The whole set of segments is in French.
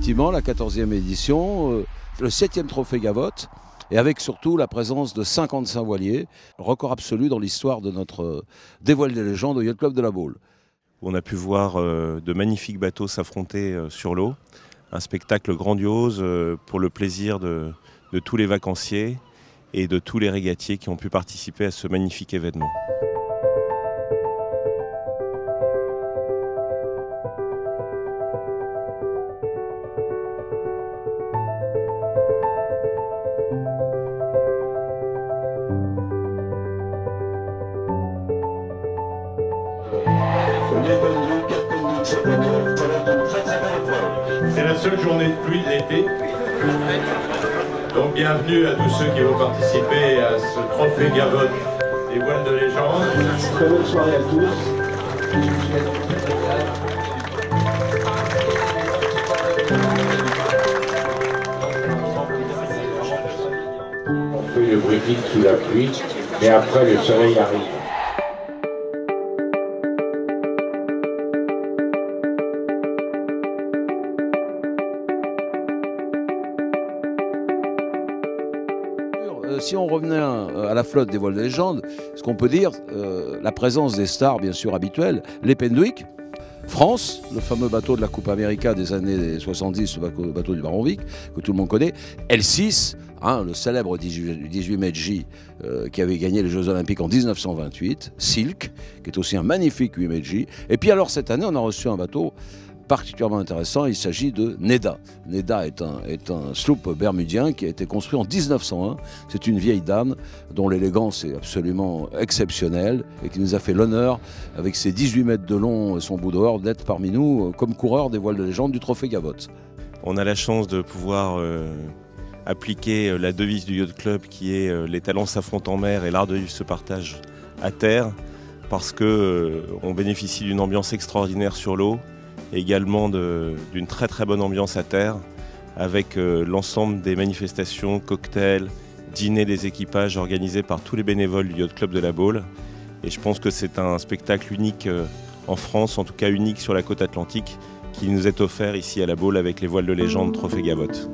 effectivement la 14e édition, le 7e trophée Gavotte, et avec surtout la présence de 55 voiliers, record absolu dans l'histoire de notre des voiles des légendes au Yacht Club de la Baule. On a pu voir de magnifiques bateaux s'affronter sur l'eau, un spectacle grandiose pour le plaisir de tous les vacanciers et de tous les régatiers qui ont pu participer à ce magnifique événement. C'est la seule journée de pluie de l'été. Donc bienvenue à tous ceux qui vont participer à ce trophée Gavotte des voiles de légende. Très bonne soirée à tous. On fait le briefing sous la pluie, mais après le soleil arrive. Si on revenait à la flotte des voiles de légende, ce qu'on peut dire, la présence des stars bien sûr habituelles, les Pendwick, France, le fameux bateau de la Coupe América des années 70, le bateau du Baron Vic, que tout le monde connaît, L6, le célèbre 18 mètres J qui avait gagné les Jeux Olympiques en 1928, Silk, qui est aussi un magnifique 8 mètres J, et puis alors cette année on a reçu un bateau particulièrement intéressant, il s'agit de Neda. Neda est un sloop bermudien qui a été construit en 1901. C'est une vieille dame dont l'élégance est absolument exceptionnelle et qui nous a fait l'honneur, avec ses 18 mètres de long et son bout dehors, d'être parmi nous comme coureur des voiles de légende du trophée Gavotte. On a la chance de pouvoir appliquer la devise du Yacht Club qui est les talents s'affrontent en mer et l'art de vivre se partage à terre, parce qu'on bénéficie d'une ambiance extraordinaire sur l'eau, également d'une très très bonne ambiance à terre, avec l'ensemble des manifestations, cocktails, dîners des équipages organisés par tous les bénévoles du Yacht Club de la Baule. Et je pense que c'est un spectacle unique en France, en tout cas unique sur la côte atlantique, qui nous est offert ici à la Baule avec les voiles de légende Trophée Gavotte.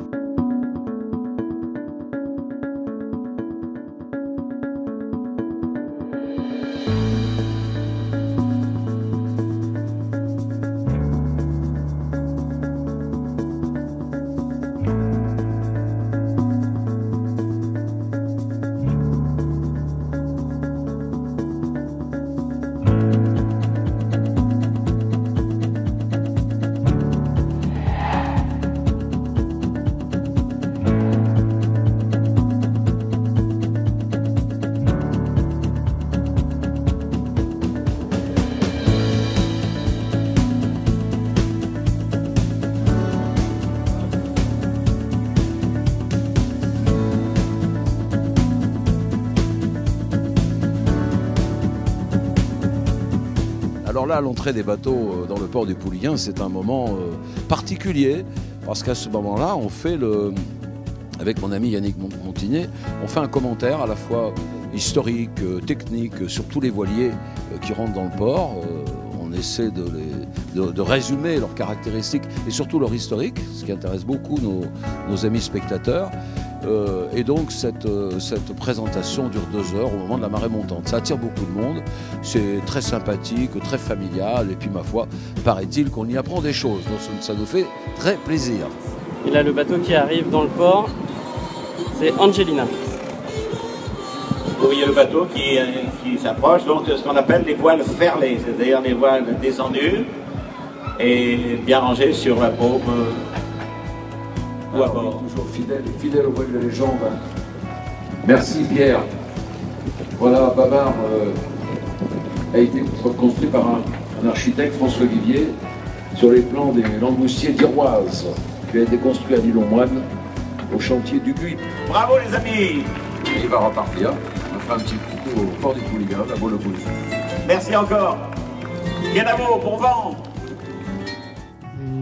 Alors là, à l'entrée des bateaux dans le port du Pouliguen, c'est un moment particulier, parce qu'à ce moment-là, on fait avec mon ami Yannick Montigné, on fait un commentaire à la fois historique, technique, sur tous les voiliers qui rentrent dans le port. On essaie de résumer leurs caractéristiques et surtout leur historique, ce qui intéresse beaucoup nos amis spectateurs. Et donc cette présentation dure 2 heures au moment de la marée montante. Ça attire beaucoup de monde, c'est très sympathique, très familial, et puis ma foi, paraît-il qu'on y apprend des choses, donc ça nous fait très plaisir. Et là, le bateau qui arrive dans le port, c'est Angelina. Vous voyez le bateau qui s'approche, donc ce qu'on appelle les voiles ferlées, c'est-à-dire les voiles descendues et bien rangées sur la paume. Toujours fidèle aux voiles de légende. Merci Pierre. Voilà, Babar a été construit par un architecte, François Olivier, sur les plans des Langoustiers d'Iroise, qui a été construit à l'Île-aux-Moines, au chantier du Buis. Bravo les amis! Et il va repartir. On fait un petit coucou au port du Pouliguen, à Baule-Bouze. Merci encore. Kenavo, bon vent!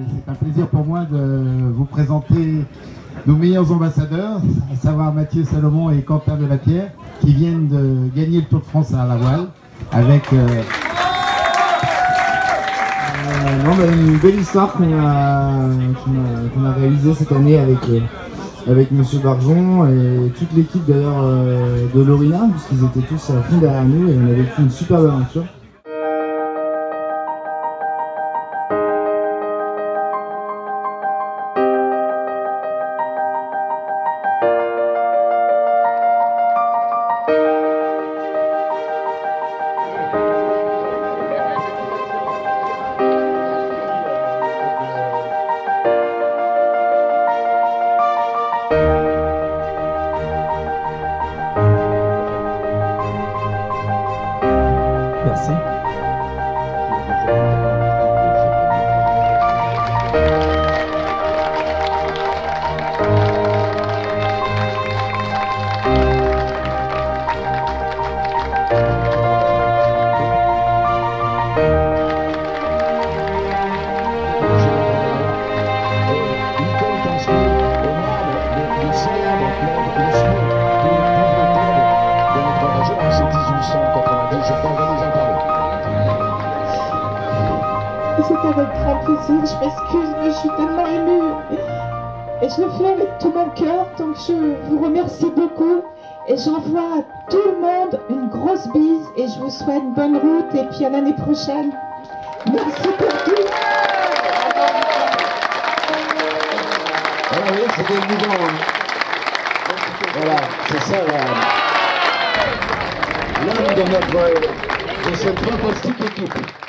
C'est un plaisir pour moi de vous présenter nos meilleurs ambassadeurs, à savoir Mathieu Salomon et Quentin Delapierre, qui viennent de gagner le Tour de France à la voile avec Non, bah, une belle histoire qu'on a réalisée cette année avec Monsieur Barjon et toute l'équipe d'ailleurs de Lorina, puisqu'ils étaient tous à fond derrière nous et on a vécu une superbe aventure. Merci. C'est avec grand plaisir, je m'excuse, mais je suis tellement émue. Et je le fais avec tout mon cœur, donc je vous remercie beaucoup. Et j'envoie à tout le monde une grosse bise et je vous souhaite bonne route et puis à l'année prochaine. Merci pour tout. Voilà, oui, c'était évident. Hein. Voilà, c'est ça l'âme de cette fantastique équipe.